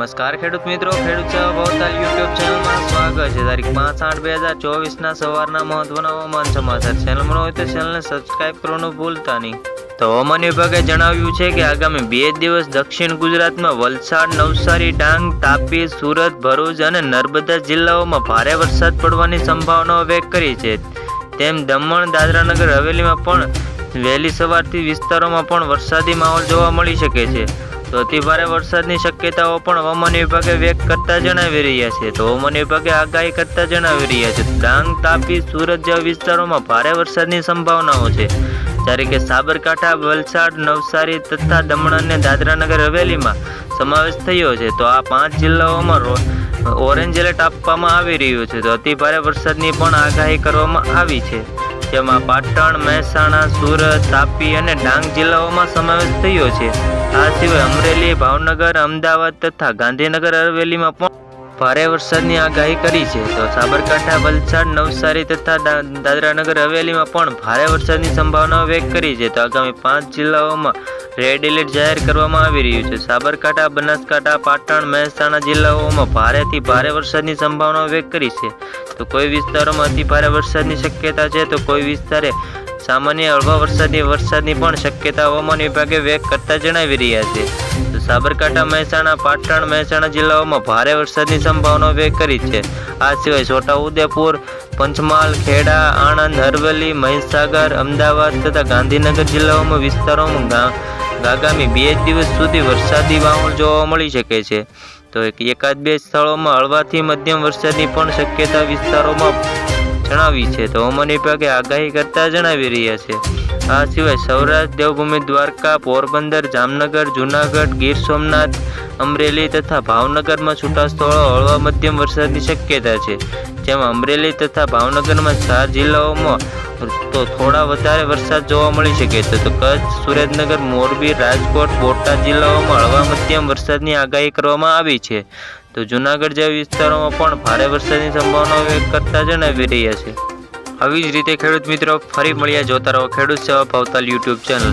નમસ્કાર ખેડૂત મિત્રો, ખેડૂત સેવા ભવતાલ યુટ્યુબ ચેનલમાં સ્વાગત છે। તારીખ 5/8/2024ના સવારના મહત્વના હવામાન સમાચાર। ચેનલમાં હોય તો ચેનલને સબસ્ક્રાઇબ કરવાનું ભૂલતા નહીં। તો હવામાન વિભાગે જણાવ્યું છે કે આગામી 2 દિવસ દક્ષિણ ગુજરાતમાં વલસાડ, નવસારી, ડાંગ, તાપી, સુરત, ભરૂચ અને નર્મદા જિલ્લાઓમાં ભારે વરસાદ પડવાની સંભાવનાઓ વ્યક્ત કરી છે। તેમ દમણ, દાદરા નગર હવેલીમાં પણ વહેલી સવારથી વિસ્તારોમાં પણ વરસાદી માહોલ જોવા મળી શકે છે। તો અતિ ભારે વરસાદની શક્યતાઓ પણ હવામાન વિભાગે વ્યક્ત કરતા જણાવી રહ્યા છે। તો હવામાન વિભાગે આગાહી કરતા જણાવી રહ્યા છે ડાંગ, તાપી, સુરત જેવા વિસ્તારોમાં ભારે વરસાદની સંભાવનાઓ છે, જ્યારે કે સાબરકાંઠા, વલસાડ, નવસારી તથા દમણ અને દાદરાનગર હવેલીમાં સમાવેશ થયો છે। તો આ 5 જિલ્લાઓમાં ઓરેન્જ એલર્ટ આપવામાં આવી રહ્યું છે। તો અતિ ભારે વરસાદની પણ આગાહી કરવામાં આવી છે, જેમાં પાટણ, મહેસાણા, સુરત, તાપી અને ડાંગ જિલ્લાઓમાં સમાવેશ થયો છે। આ સિવાય અમરેલી, ભાવનગર, અમદાવાદ તથા ગાંધીનગર હવેલીમાં પણ ભારે વરસાદની આગાહી કરી છે। તો સાબરકાંઠા, વલસાડ, નવસારી તથા દાદરાનગર હવેલીમાં પણ ભારે વરસાદની સંભાવનાઓ વ્યક્ત કરી છે। તો આગામી 5 જિલ્લાઓમાં રેડ એલર્ટ જાહેર કરવામાં આવી રહ્યું છે। સાબરકાંઠા, બનાસકાંઠા, પાટણ, મહેસાણા જિલ્લાઓમાં ભારેથી ભારે વરસાદની સંભાવનાઓ વ્યક્ત કરી છે। તો કોઈ વિસ્તારોમાં અતિ ભારે વરસાદની શક્યતા છે, તો કોઈ વિસ્તારે સામાન્ય હળવા વરસાદની પણ શક્યતા હવામાન વિભાગે વ્યક્ત કરતા જણાવી રહ્યા છે। તો સાબરકાંઠા, મહેસાણા, પાટણ, મહેસાણા જિલ્લાઓમાં ભારે વરસાદની સંભાવનાઓ વ્યક્ત કરી છે। આ સિવાય છોટાઉદેપુર, પંચમહાલ, ખેડા, આણંદ, અરવલ્લી, મહીસાગર, અમદાવાદ તથા ગાંધીનગર જિલ્લાઓમાં વિસ્તારોમાં આગામી 2 દિવસ સુધી વરસાદી માહોલ જોવા મળી શકે છે। તો એકાદ બે સ્થળોમાં હળવાથી મધ્યમ વરસાદની પણ શક્યતા વિસ્તારોમાં જણાવી છે। તો હવામાન વિભાગે આગાહી કરતા જણાવી રહ્યા છે। આ સિવાય સૌરાષ્ટ્ર, દેવભૂમિ દ્વારકા, પોરબંદર, જામનગર, જૂનાગઢ, ગીર સોમનાથ, અમરેલી તથા ભાવનગરમાં છૂટા સ્થળો હળવા મધ્યમ વરસાદની શક્યતા છે, જેમાં અમરેલી તથા ભાવનગરમાં 4 જિલ્લાઓમાં તો થોડા વધારે વરસાદ જોવા મળી શકે છે। તો કચ્છ, સુરેન્દ્રનગર, મોરબી, રાજકોટ, બોટાદ જિલ્લાઓમાં હળવા મધ્યમ વરસાદની આગાહી કરવામાં આવી છે। તો જૂનાગઢ જેવા વિસ્તારોમાં પણ ભારે વરસાદની સંભાવનાઓ વ્યક્ત કરતા જણાવી રહ્યા છે। આવી જ રીતે ખેડૂત મિત્રો ફરી મળ્યા, જોતા રહો ખેડૂત સેવા ભવતાલ યુટ્યુબ ચેનલ।